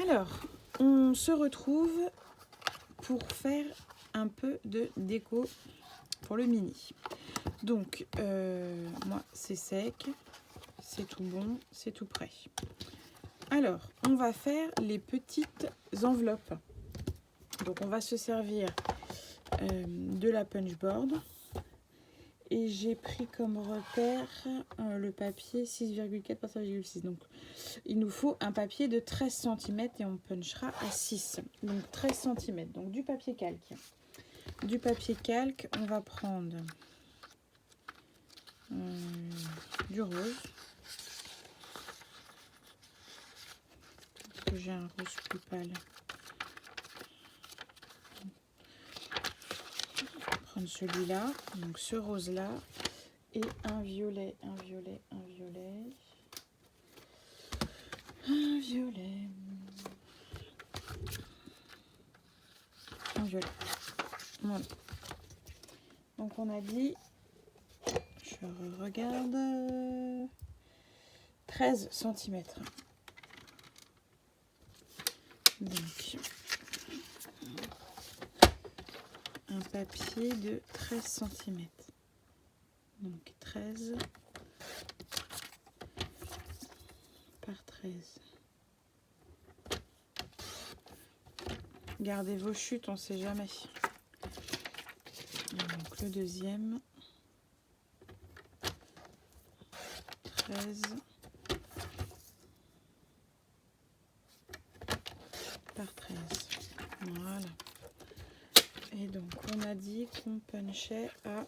Alors, on se retrouve pour faire un peu de déco pour le mini. Donc, moi, c'est sec, c'est tout bon, c'est tout prêt. Alors, on va faire les petites enveloppes. Donc, on va se servir de la punchboard. Et j'ai pris comme repère le papier 6,4 par 5,6. Donc, il nous faut un papier de 13 cm et on punchera à 6. Donc, 13 cm. Donc, du papier calque. Du papier calque, on va prendre du rose. Parce que j'ai un rose plus pâle. Prendre celui-là, donc ce rose-là. Et un violet, un violet, un violet. Un violet. Un violet. Voilà. Donc on a dit, je regarde, 13 cm. Donc, un papier de 13 cm. Donc 13 par 13. Gardez vos chutes, on ne sait jamais. Donc le deuxième, 13 par 13. Voilà. Et donc on a dit qu'on punchait à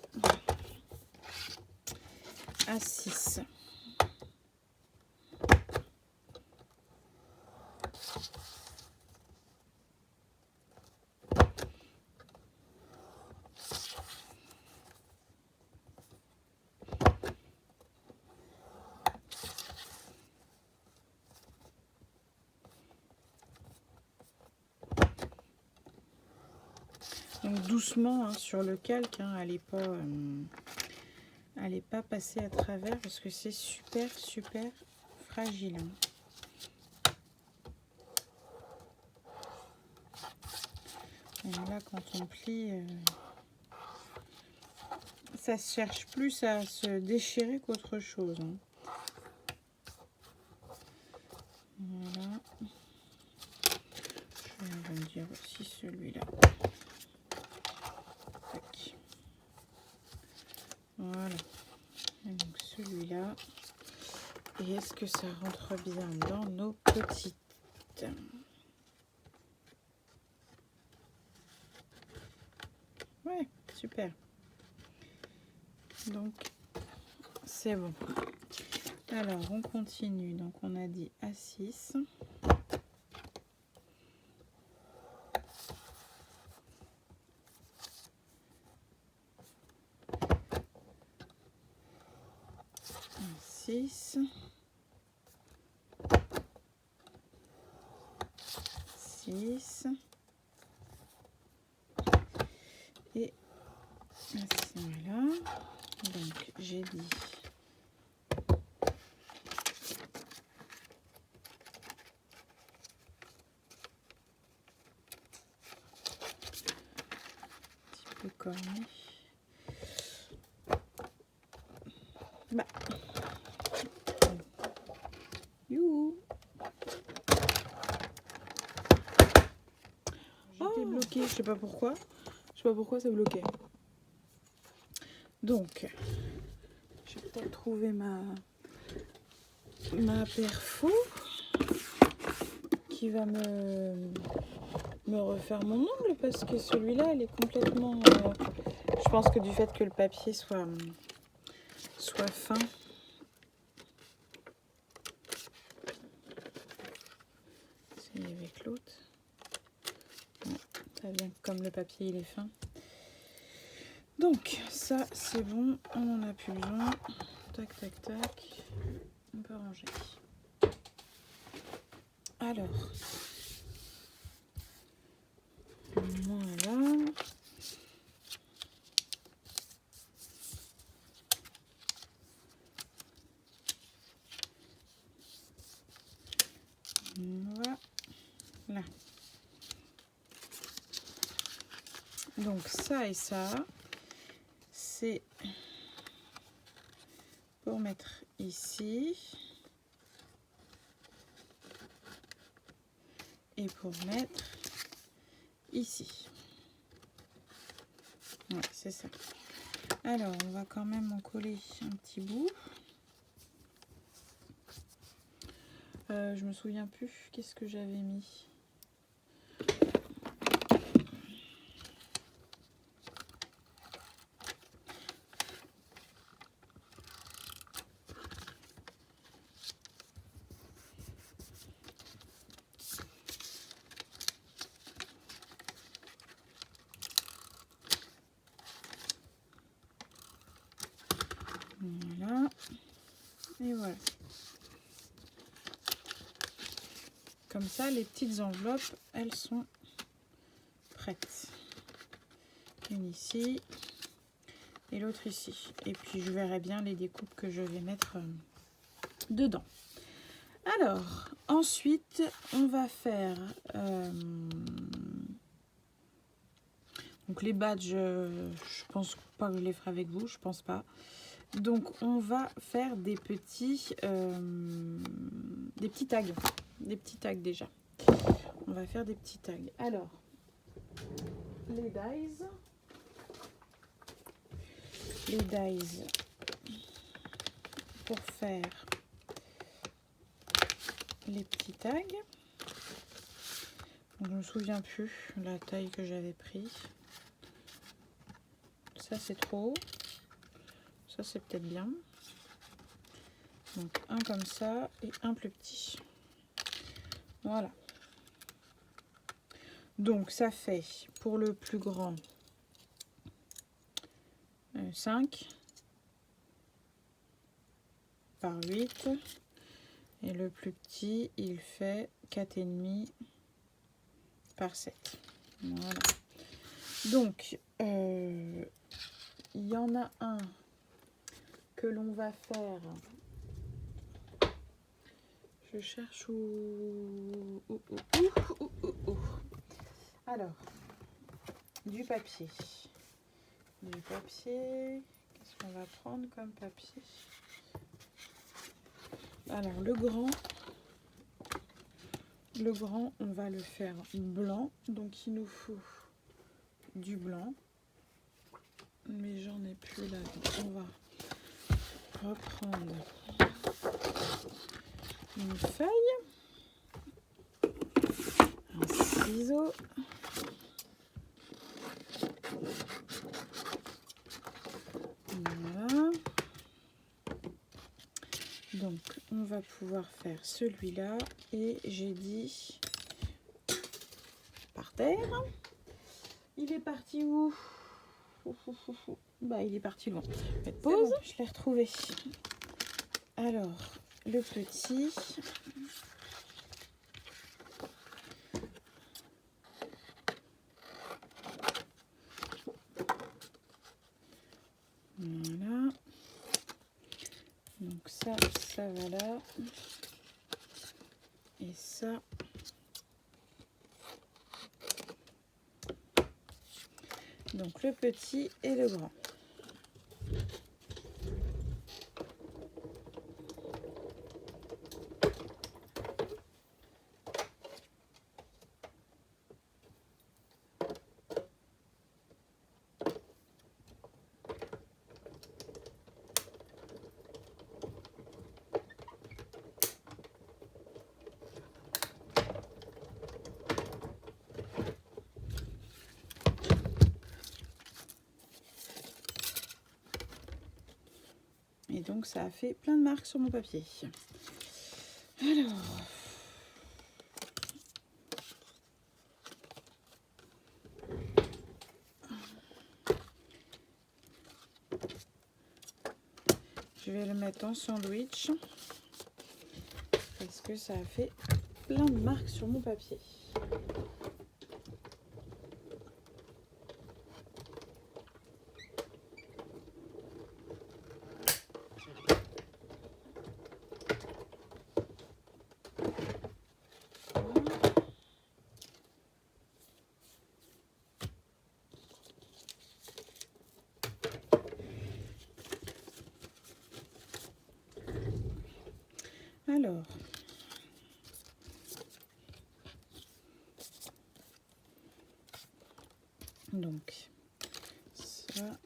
6. Donc doucement hein, sur le calque, hein, allez pas passer à travers parce que c'est super fragile. Hein. Et là quand on plie, ça cherche plus à se déchirer qu'autre chose. Hein. Voilà. Je vais agrandir aussi celui-là. Voilà. Et donc celui-là. Et est-ce que ça rentre bien dans nos petites? Ouais, super. Donc, c'est bon. Alors, on continue. Donc, on a dit à 6. Six. 6. Et voilà. Donc, j'ai dit... cornet. Bah. Youhou. J'étais bloquée, je sais pas pourquoi. Je sais pas pourquoi ça bloquait. Donc, j'ai peut-être trouvé ma perfo qui va me refaire mon ongle parce que celui-là, il est complètement... je pense que du fait que le papier soit fin. C'est avec l'autre. Ouais, ça vient comme le papier, il est fin. Donc, ça, c'est bon. On n'en a plus besoin. Tac, tac, tac. On peut ranger. Alors... Voilà. Voilà. là. Donc ça et ça, c'est pour mettre ici et pour mettre ici. Ouais, c'est ça. Alors, on va quand même en coller un petit bout. Je me souviens plus qu'est-ce que j'avais mis. Voilà. Et voilà. Comme ça, les petites enveloppes, elles sont prêtes. Une ici et l'autre ici. Et puis, je verrai bien les découpes que je vais mettre dedans. Alors, ensuite, on va faire... donc, les badges, je pense pas que je les ferai avec vous, je pense pas. Donc, on va faire des petits tags. Des petits tags déjà. On va faire des petits tags. Alors, les dies. Les dies pour faire les petits tags. Donc, je me souviens plus la taille que j'avais pris. Ça, c'est trop haut. Ça, c'est peut-être bien. Donc, un comme ça et un plus petit. Voilà. Donc, ça fait pour le plus grand 5 par 8. Et le plus petit, il fait 4,5 par 7. Voilà. Donc, il y en a un que l'on va faire. Je cherche où. Alors, du papier. Du papier. Qu'est-ce qu'on va prendre comme papier? Alors, le grand, on va le faire blanc. Donc, il nous faut du blanc. Mais j'en ai plus là. Donc, on va reprendre une feuille, un ciseau, voilà. Donc on va pouvoir faire celui-là et j'ai dit par terre. Il est parti où? Bah il est parti loin. Faites pause. Bon, je l'ai retrouvé. Alors le petit. Voilà. Donc ça va là. Et ça. Donc le petit et le grand. Et donc ça a fait plein de marques sur mon papier. Alors, je vais le mettre en sandwich parce que ça a fait plein de marques sur mon papier. Alors, donc ça,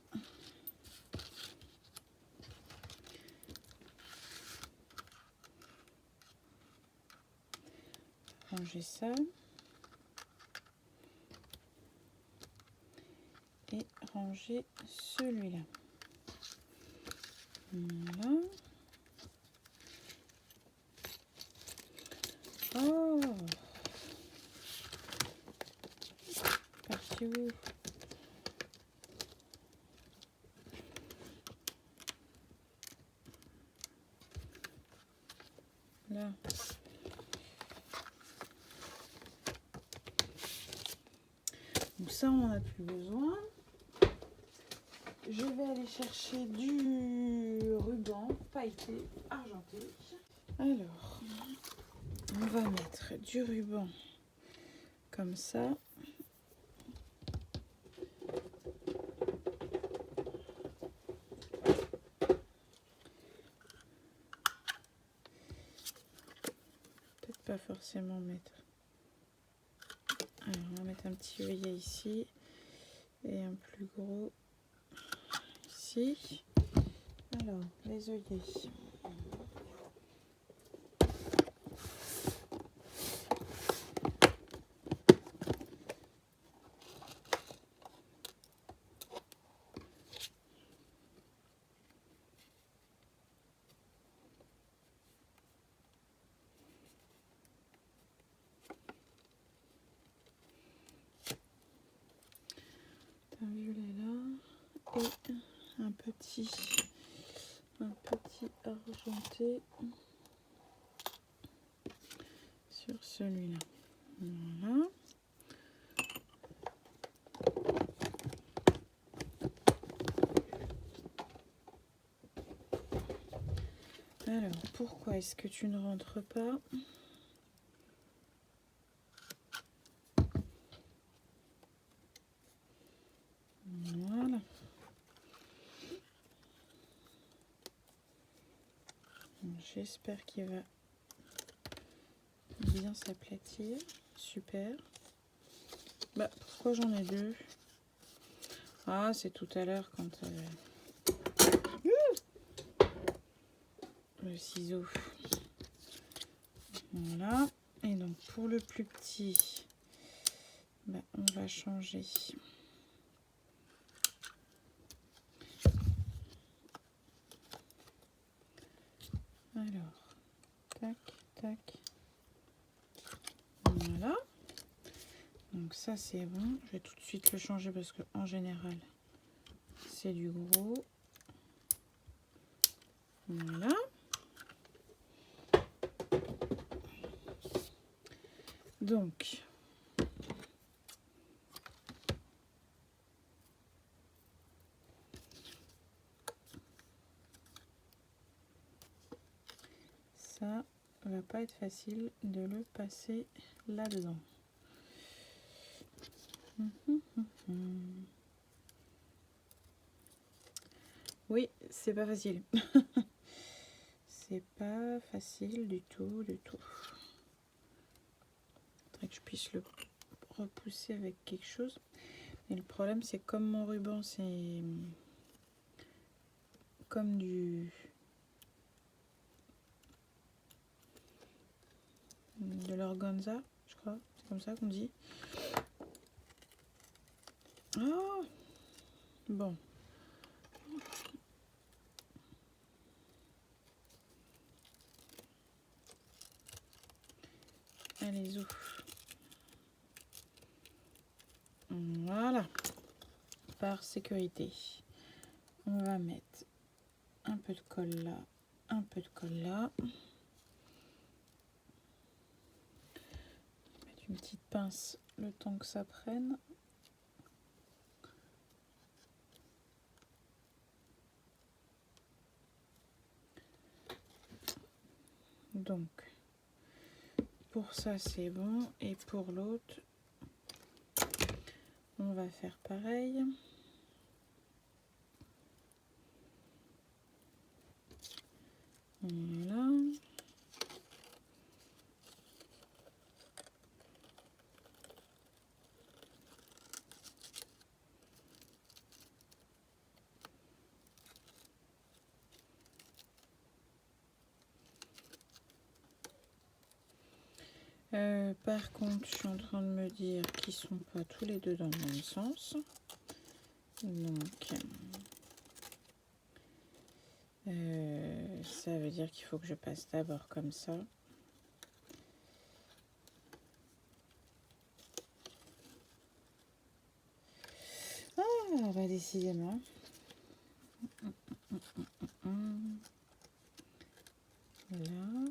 ranger ça et ranger celui-là. Voilà. Oh, parti où? Là. Donc ça, on n'en a plus besoin. Je vais aller chercher du ruban pailleté argenté. Alors, on va mettre du ruban comme ça. Peut-être pas forcément mettre. Alors, on va mettre un petit œillet ici et un plus gros ici. Alors, les œillets. Un violet là et un petit argenté sur celui-là. Voilà. Alors, pourquoi est-ce que tu ne rentres pas? Voilà. J'espère qu'il va bien s'aplatir. Super. Bah, pourquoi j'en ai deux? Ah, c'est tout à l'heure quand le ciseau. Voilà. Et donc pour le plus petit, bah, on va changer. Alors, tac, tac. Voilà. Donc ça c'est bon. Je vais tout de suite le changer parce que en général c'est du gros. Voilà. Donc ça va pas être facile de le passer là-dedans. Oui, c'est pas facile. C'est pas facile du tout, du tout. Faudrait que je puisse le repousser avec quelque chose. Et le problème, c'est comme mon ruban, c'est comme de l'organza, je crois. C'est comme ça qu'on dit. Ah, bon. Allez, ouf. Voilà. Par sécurité. On va mettre un peu de colle là, un peu de colle là. Mettre une petite pince le temps que ça prenne. Donc, pour ça c'est bon. Et pour l'autre, on va faire pareil. Voilà. Par contre, je suis en train de me dire qu'ils sont pas tous les deux dans le même sens. Donc, ça veut dire qu'il faut que je passe d'abord comme ça. Ah, bah décidément. Là.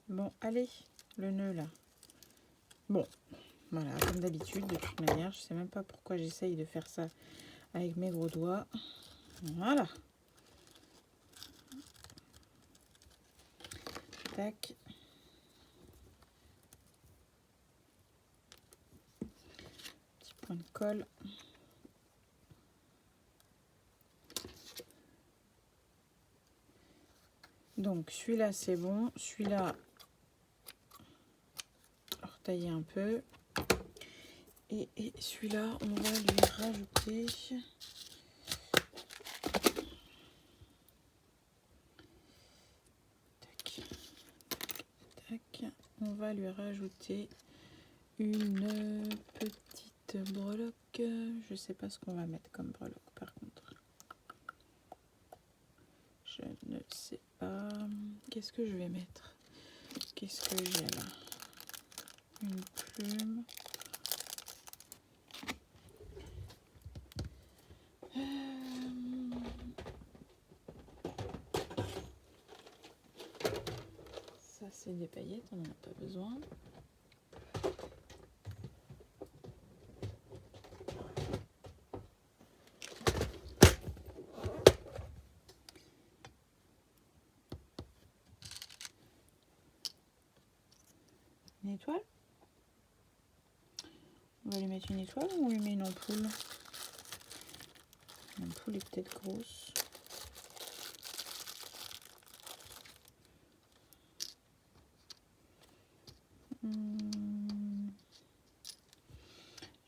Bon, allez, le nœud là. Bon, voilà, comme d'habitude, de toute manière, je sais même pas pourquoi j'essaye de faire ça avec mes gros doigts. Voilà. Tac. Petit point de colle. Donc celui-là c'est bon, celui-là retailler un peu et celui-là on va lui rajouter tac, tac, on va lui rajouter une petite breloque. Je sais pas ce qu'on va mettre comme breloque par contre, je ne sais pas. Qu'est-ce que je vais mettre? Qu'est-ce que j'ai là? Une plume. Ça c'est des paillettes, on n'en a pas besoin. Une étoile? On va lui mettre une étoile ou on lui met une ampoule? L'ampoule est peut-être grosse.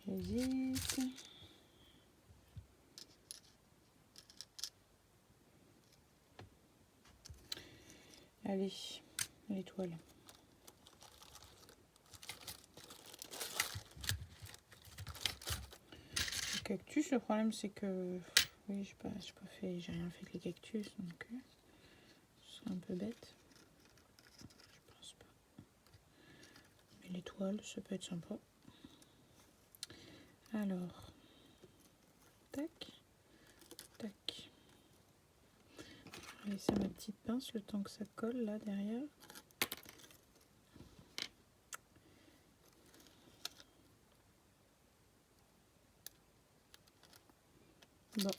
J'hésite. Allez, l'étoile. Le cactus, le problème c'est que oui, j'ai pas fait, j'ai rien fait avec les cactus, donc ce serait un peu bête. Je pense pas. Mais l'étoile, ça peut être sympa. Alors, tac, tac. Je vais laisser ma petite pince le temps que ça colle là derrière. Bon.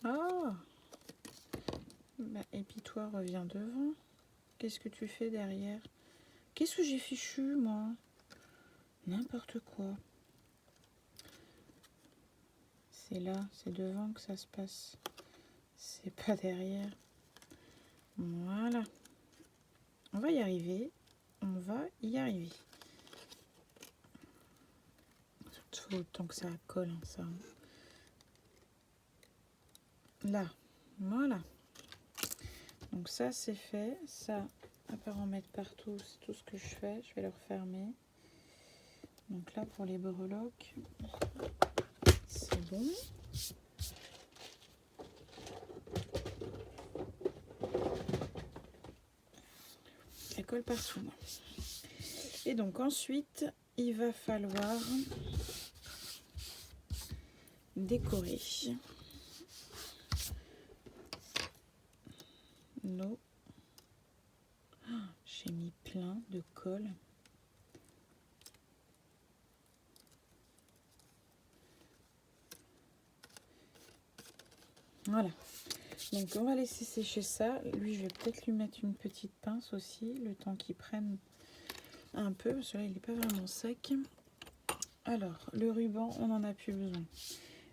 Ah, bah, et puis toi, reviens devant. Qu'est-ce que tu fais derrière? Qu'est-ce que j'ai fichu, moi? N'importe quoi. C'est là, c'est devant que ça se passe. C'est pas derrière. Voilà. On va y arriver. On va y arriver. Il faut autant que ça colle, hein, ça. Là. Voilà. Donc ça, c'est fait. Ça, à part en mettre partout, c'est tout ce que je fais. Je vais le refermer. Donc là, pour les breloques, c'est bon. Elle colle partout. Et donc ensuite, il va falloir décorer nos... Oh, j'ai mis plein de colle. Voilà. Donc on va laisser sécher ça. Lui, je vais peut-être lui mettre une petite pince aussi, le temps qu'il prenne un peu, parce que là, il n'est pas vraiment sec. Alors, le ruban, on n'en a plus besoin.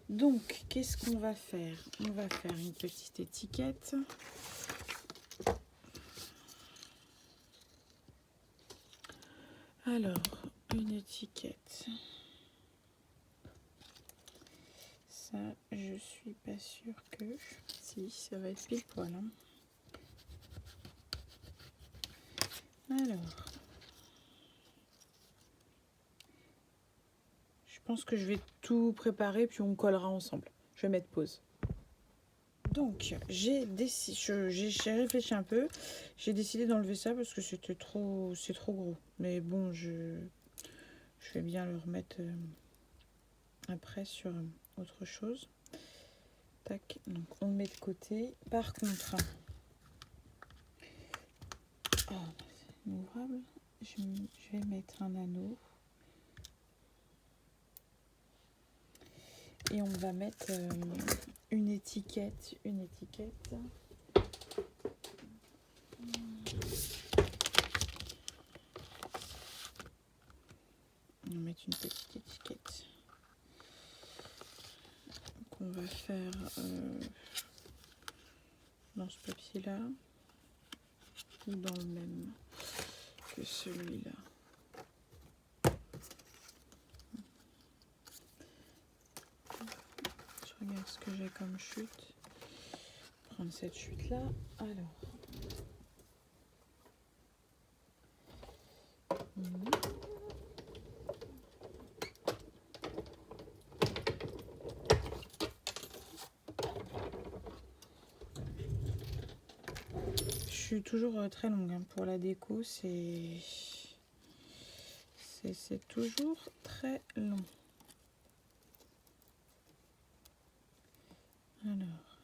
Donc, qu'est-ce qu'on va faire? On va faire une petite étiquette. Alors, une étiquette. Ça, je suis pas sûre que... Si, ça va être pile poil. Hein. Alors... Je pense que je vais tout préparer, puis on collera ensemble. Je vais mettre pause. Donc, j'ai réfléchi un peu. J'ai décidé d'enlever ça parce que c'est trop gros. Mais bon, je vais bien le remettre après sur autre chose. Tac, donc on le met de côté. Par contre, c'est ouvrable. Je vais mettre un anneau. Et on va mettre une étiquette. On va mettre une petite étiquette. Donc on va faire dans ce papier-là ou dans le même que celui-là. Je regarde ce que j'ai comme chute. Prendre cette chute-là. Alors. Je suis toujours très longue hein, pour la déco. C'est toujours très long. Alors,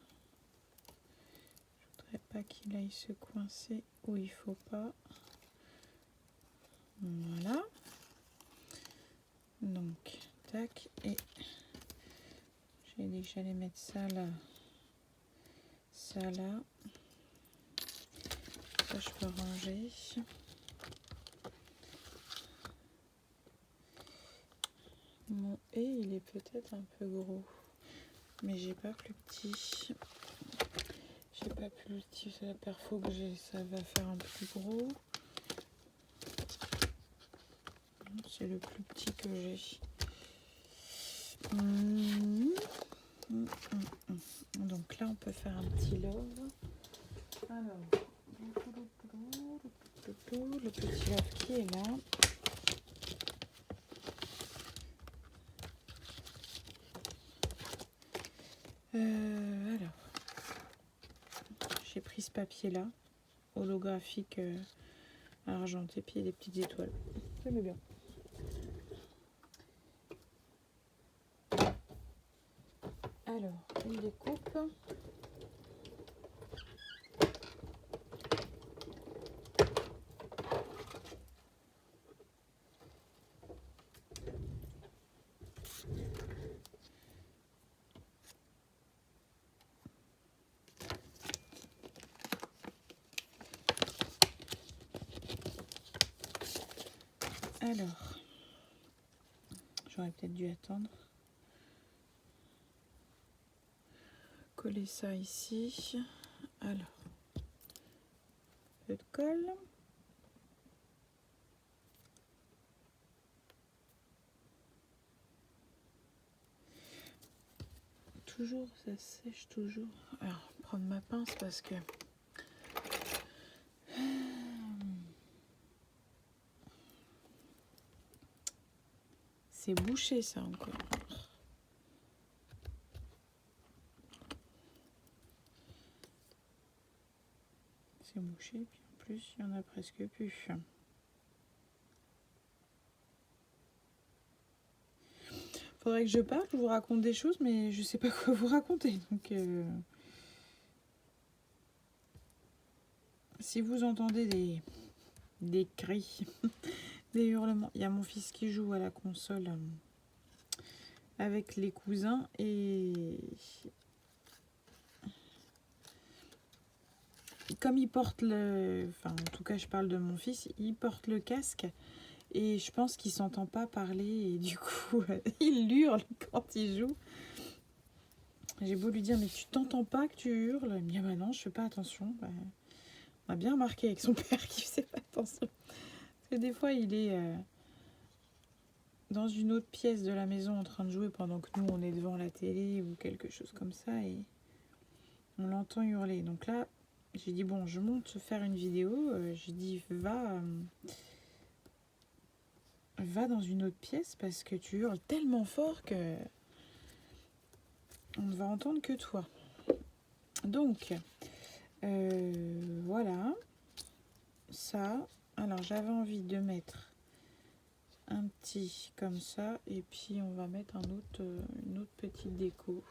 je voudrais pas qu'il aille se coincer où il faut pas. Voilà. Donc, tac, et j'ai dit que j'allais mettre ça là, ça là. Ça, je peux ranger. Mon et il est peut-être un peu gros, mais j'ai pas plus petit. J'ai pas plus petit, c'est la perfo que j'ai, ça va faire un peu plus gros. C'est le plus petit que j'ai. Donc là, on peut faire un petit love. Alors, le petit love qui est là. Alors, j'ai pris ce papier-là, holographique argenté, puis il y a des petites étoiles. J'aime bien. Alors, on découpe. Alors, j'aurais peut-être dû attendre. Coller ça ici. Alors, un peu de colle. Toujours, ça sèche toujours. Alors, prendre ma pince parce que... C'est bouché ça encore. C'est bouché, puis en plus, il y en a presque plus. Faudrait que je parle, je vous raconte des choses, mais je sais pas quoi vous raconter. Donc, si vous entendez des cris, des hurlements, il y a mon fils qui joue à la console avec les cousins et comme il porte enfin en tout cas je parle de mon fils, il porte le casque et je pense qu'il s'entend pas parler et du coup il hurle quand il joue. J'ai beau lui dire mais tu t'entends pas que tu hurles, il me dit ah bah non je fais pas attention. Bah, on a bien remarqué avec son père qu'il faisait pas attention. Parce que des fois il est dans une autre pièce de la maison en train de jouer pendant que nous on est devant la télé ou quelque chose comme ça et on l'entend hurler. Donc là, j'ai dit bon, je monte faire une vidéo. J'ai dit va dans une autre pièce parce que tu hurles tellement fort que on ne va entendre que toi. Donc voilà ça. Alors j'avais envie de mettre un petit comme ça et puis on va mettre une autre petite déco.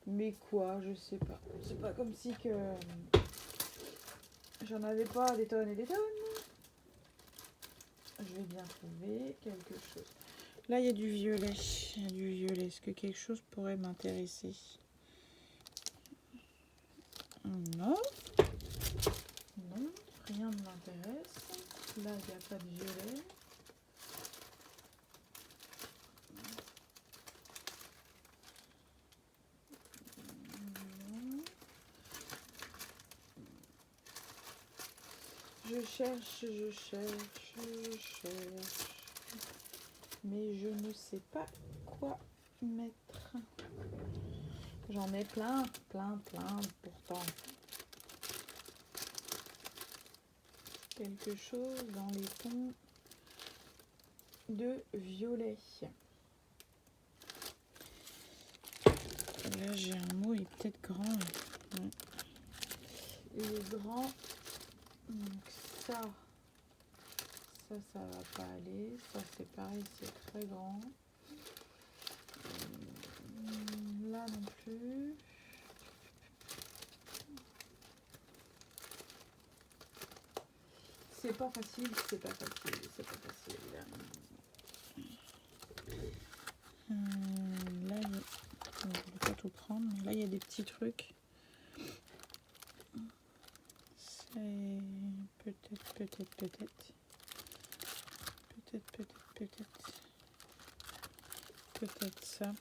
Mais quoi, je sais pas. C'est pas comme si que j'en avais pas des tonnes et des tonnes. Je vais bien trouver quelque chose. Là, il y a du violet. Il y a du violet. Est-ce que quelque chose pourrait m'intéresser? Non. Non, rien ne m'intéresse. Là, il n'y a pas de violet. Non. Je cherche. Mais je ne sais pas quoi mettre. J'en ai plein pourtant. Quelque chose dans les tons de violet. Là j'ai un mot, il est peut-être grand. Il est grand. Donc ça va pas aller. Ça c'est pareil, c'est très grand. Là non plus. C'est pas facile. Là, je vais pas tout prendre, mais là il y a des petits trucs. C'est peut-être ça.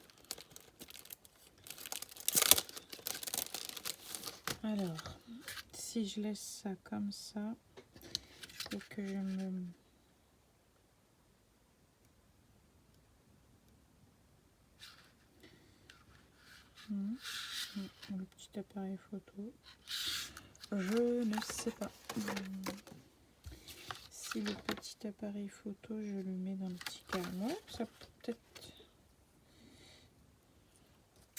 Alors, si je laisse ça comme ça, faut que je me... Le petit appareil photo. Je ne sais pas. Si le petit appareil photo, je le mets dans le petit carré. Ouais, ça peut-être...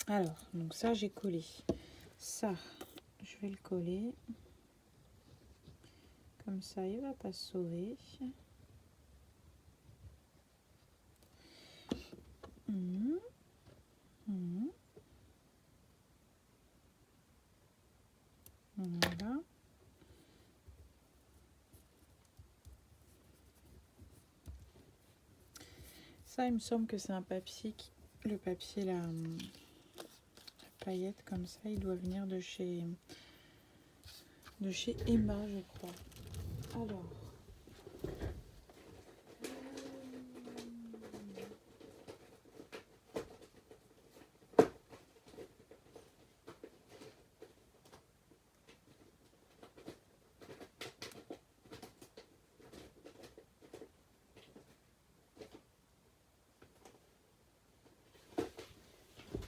Alors, donc ça, j'ai collé. Ça, je vais le coller. Comme ça, il va pas se sauver. Voilà. Ça, il me semble que c'est un papier le papier la paillette comme ça, il doit venir de chez Emma, je crois. Alors.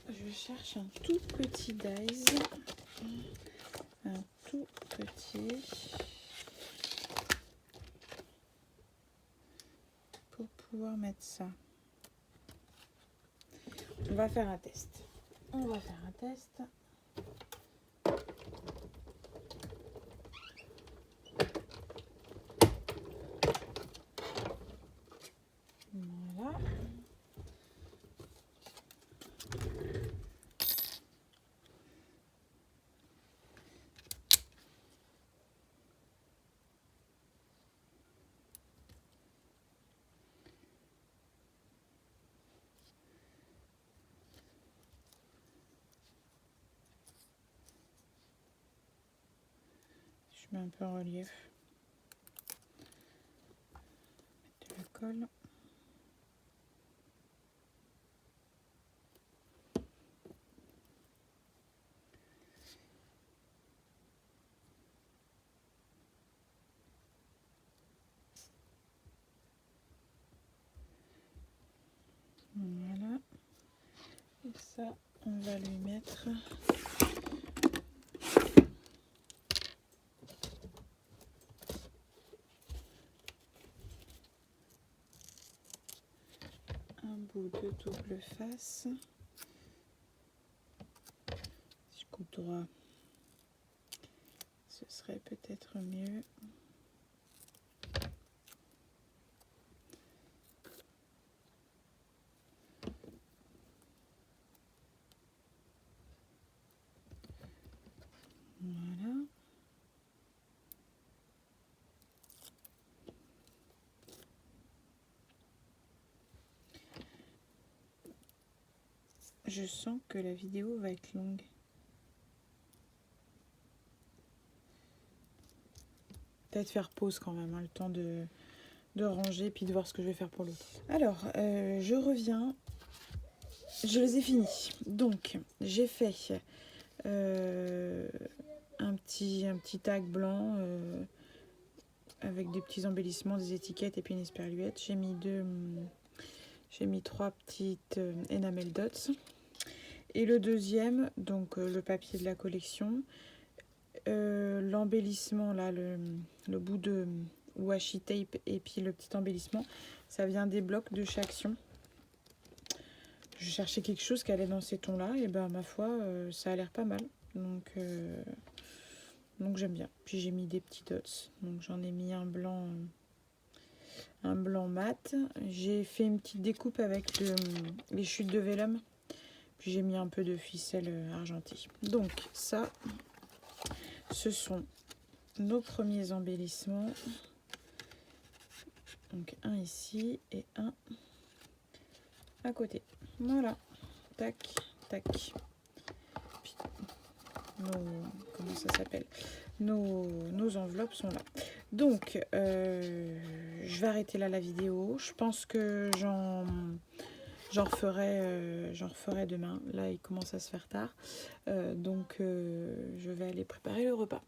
Je cherche un tout petit dies. Un tout petit. Pour pouvoir mettre ça. On va faire un test. Voilà. Je mets un peu en relief. Mettre de la colle. Ça, on va lui mettre un bout de double face. Si je coupe droit, ce serait peut-être mieux. Voilà. Je sens que la vidéo va être longue. Peut-être faire pause quand même, hein, le temps de ranger puis de voir ce que je vais faire pour l'autre. Alors, je reviens. Je les ai finis. Donc, j'ai fait un petit tag blanc avec des petits embellissements, des étiquettes et puis une esperluette. J'ai mis 3 petites enamel dots. Et le deuxième, donc le papier de la collection, l'embellissement là, le bout de washi tape et puis le petit embellissement, ça vient des blocs de chez Action. Je cherchais quelque chose qui allait dans ces tons là et ben ma foi ça a l'air pas mal, donc j'aime bien. Puis j'ai mis des petits dots, donc j'en ai mis un blanc mat. J'ai fait une petite découpe avec les chutes de vélum. Puis j'ai mis un peu de ficelle argentée. Donc ça, ce sont nos premiers embellissements. Donc un ici et un à côté. Voilà. Tac, tac. Puis comment ça s'appelle ? Nos enveloppes sont là. Donc, je vais arrêter là la vidéo. Je pense que j'en referai demain. Là, il commence à se faire tard. Donc, je vais aller préparer le repas.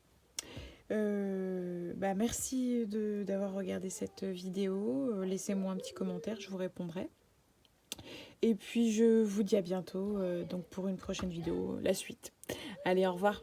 Merci d'avoir regardé cette vidéo. Laissez-moi un petit commentaire, je vous répondrai. Et puis, je vous dis à bientôt donc pour une prochaine vidéo, la suite. Allez, au revoir.